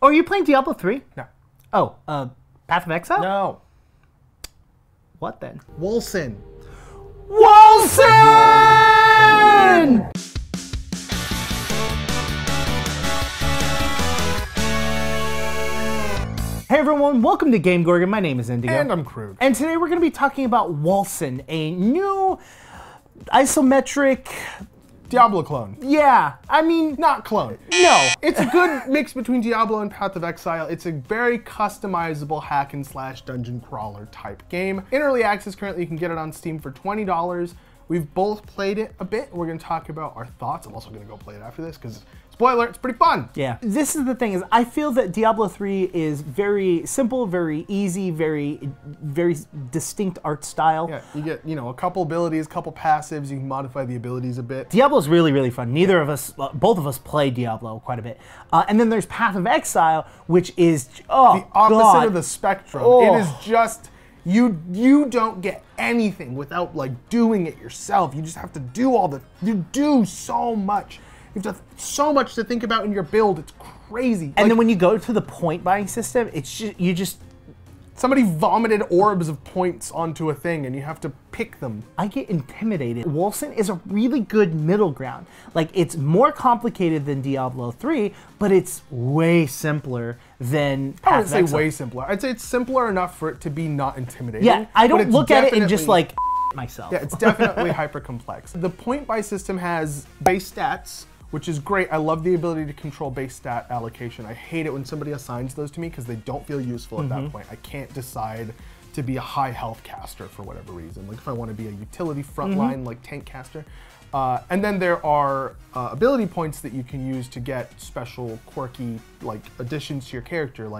Oh, are you playing Diablo 3? No. Oh, Path of Exile? No. What then? Wolcen. Wolcen! Hey everyone, welcome to GameGorgon. My name is Indigo. And I'm Krug. And today we're going to be talking about Wolcen, a new isometric... Diablo clone. Yeah, I mean... Not clone. No. It's a good mix between Diablo and Path of Exile. It's a very customizable hack and slash dungeon crawler type game. In early access currently, you can get it on Steam for $20. We've both played it a bit. We're going to talk about our thoughts. I'm also going to go play it after this because, spoiler, it's pretty fun. Yeah. This is the thing, is I feel that Diablo 3 is very simple, very easy, very distinct art style. Yeah, you get, a couple abilities, a couple passives. You can modify the abilities a bit. Diablo's really, really fun. Neither of us, both of us play Diablo quite a bit. And then there's Path of Exile, which is, the opposite of the spectrum. Oh. It is just... You don't get anything without doing it yourself. You just have to do you do so much. You have so much to think about in your build. It's crazy. And then when you go to the point buying system, it's just somebody vomited orbs of points onto a thing and you have to pick them. I get intimidated. Wolcen is a really good middle ground. It's more complicated than Diablo 3, but it's way simpler than Path of Exile. I wouldn't say way simpler. I'd say it's simpler enough for it to be not intimidating. Yeah, I don't look at it and just myself. Yeah, it's definitely hyper complex. The point buy system has base stats, which is great. I love the ability to control base stat allocation. I hate it when somebody assigns those to me because they don't feel useful at that point. I can't decide to be a high health caster for whatever reason. If I want to be a utility frontline tank caster. And then there are ability points that you can use to get special quirky additions to your character.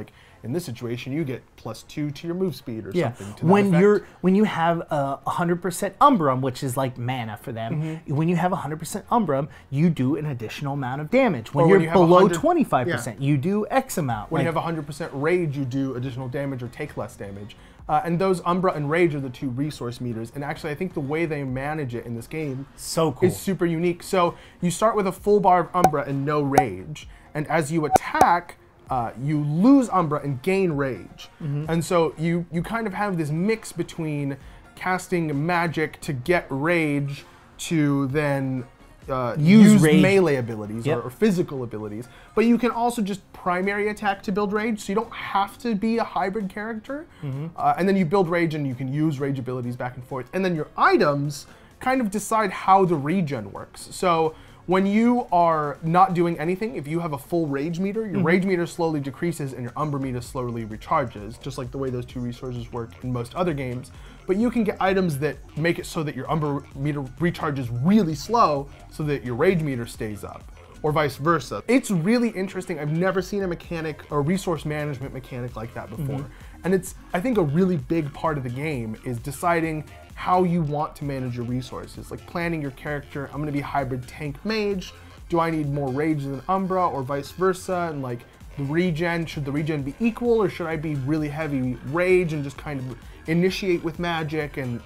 In this situation, you get +2 to your move speed or something. To that when you have 100% Umbrum, which is like mana for them, when you have 100% Umbrum, you do an additional amount of damage. When you're below 25%, you do X amount. When you have 100% Rage, you do additional damage or take less damage. And those Umbra and Rage are the two resource meters. And actually, I think the way they manage it in this game is super unique. So you start with a full bar of Umbra and no Rage. And as you attack, you lose Umbra and gain Rage. And so you kind of have this mix between casting magic to get Rage to then use melee abilities or physical abilities. But you can also just primary attack to build Rage, so you don't have to be a hybrid character. And then you build Rage and you can use Rage abilities back and forth. And then your items kind of decide how the regen works. So when you are not doing anything, if you have a full Rage meter, your Rage meter slowly decreases and your Umbra meter slowly recharges, just like the way those two resources work in most other games. But you can get items that make it so that your Umbra meter recharges really slow so that your Rage meter stays up, or vice versa. It's really interesting. I've never seen a mechanic or resource management mechanic like that before. And it's, I think, a really big part of the game is deciding how you want to manage your resources, planning your character. I'm going to be hybrid tank mage. Do I need more Rage than Umbra, or vice versa? And the regen, should the regen be equal, or should I be really heavy Rage and just kind of initiate with magic? And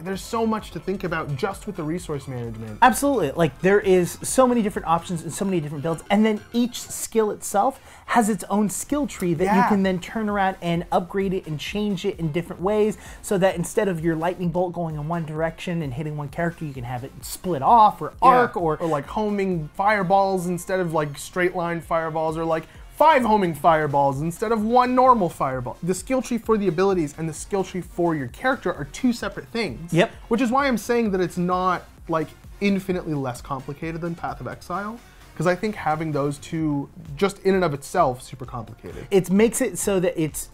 there's so much to think about just with the resource management. Absolutely. There is so many different options and so many different builds, and then each skill itself has its own skill tree that you can then turn around and upgrade it and change it in different ways, so that instead of your lightning bolt going in one direction and hitting one character, you can have it split off or arc, or homing fireballs instead of straight line fireballs, or 5 homing fireballs instead of 1 normal fireball. The skill tree for the abilities and the skill tree for your character are 2 separate things. Yep. Which is why I'm saying that it's not infinitely less complicated than Path of Exile, because I think having those two just in and of itself super complicated. It makes it so that it's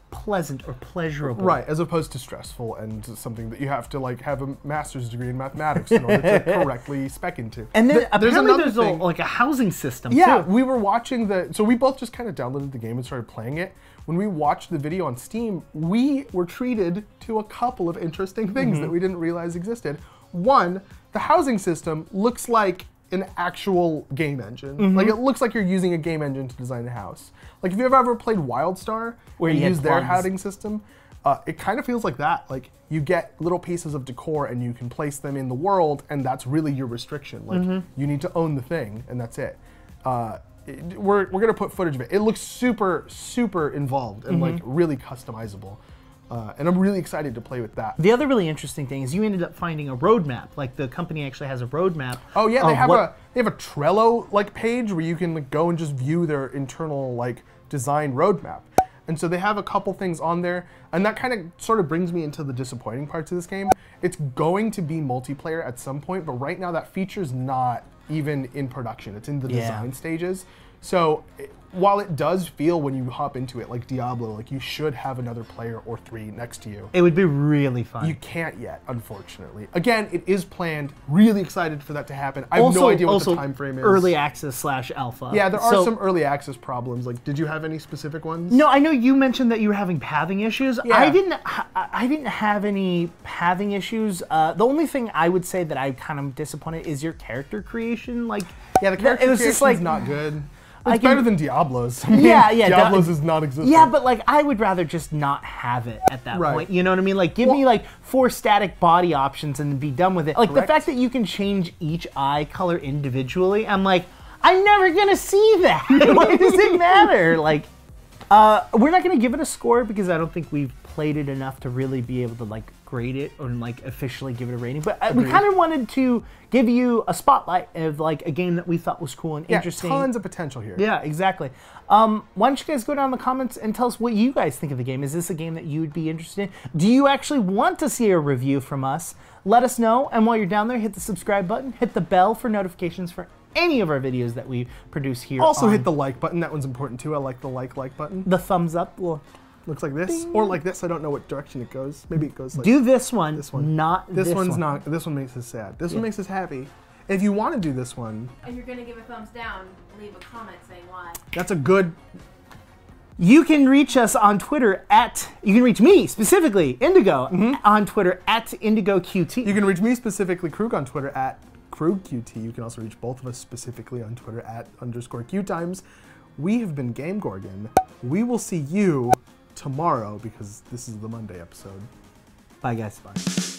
pleasant or pleasurable. Right, as opposed to stressful and something that you have to have a master's degree in mathematics in order to correctly spec into. And then apparently there's a housing system too. We were watching so we both just kind of downloaded the game and started playing it. When we watched the video on Steam, we were treated to a couple of interesting things that we didn't realize existed. One, the housing system looks like an actual game engine. It looks like you're using a game engine to design a house. If you've ever played WildStar, where you use their housing system, it kind of feels like that. You get little pieces of decor and you can place them in the world, and that's really your restriction. You need to own the thing, and that's it. we're gonna put footage of it. It looks super involved and like really customizable. And I'm really excited to play with that. The other really interesting thing is you ended up finding a roadmap. Like the company actually has a roadmap. Oh yeah, they have a Trello like page where you can like, go and just view their internal like design roadmap. And so they have a couple things on there, and that kind of sort of brings me into the disappointing parts of this game. It's going to be multiplayer at some point, but right now that feature's not even in production. It's in the design stages. So while it does feel when you hop into it like Diablo, like you should have another player or 3 next to you. It would be really fun. You can't yet, unfortunately. Again, it is planned. Really excited for that to happen. I have no idea what the time frame is. Early access / alpha. Yeah, there are some early access problems. Like, did you have any specific ones? No, I know you mentioned that you were having pathing issues. Yeah. I didn't have any pathing issues. The only thing I would say that I kind of disappointed is your character creation. Like, yeah, the character creation's like not good. It's better than Diablo's. I mean, Diablo's is non-existent. Yeah, but like I would rather just not have it at that point. You know what I mean? Like give me like 4 static body options and be done with it. Like the fact that you can change each eye color individually, I'm like, I'm never gonna see that. Why does it matter? Like, we're not gonna give it a score because I don't think we've played it enough to really be able to like grade it or like officially give it a rating. But we kind of wanted to give you a spotlight of like a game that we thought was cool and interesting. Tons of potential here. Yeah, exactly. Why don't you guys go down in the comments and tell us what you guys think of the game? Is this a game that you would be interested in? Do you actually want to see a review from us? Let us know. And while you're down there, hit the subscribe button, hit the bell for notifications for any of our videos that we produce here. Also hit the like button. That one's important too. I like the like button. The thumbs up. Looks like this, or like this. I don't know what direction it goes. Maybe it goes like do this one. This one, not this one's not. This one makes us sad. This one makes us happy. If you want to do this one, and you're gonna give a thumbs down, leave a comment saying why. That's a good. You can reach us on Twitter you can reach me specifically, Indigo, on Twitter @IndigoQT. You can reach me specifically, Krug, on Twitter @KrugQT. You can also reach both of us specifically on Twitter @_QueueTimes. We have been GameGorgon. We will see you tomorrow because this is the Monday episode. Bye guys. Bye.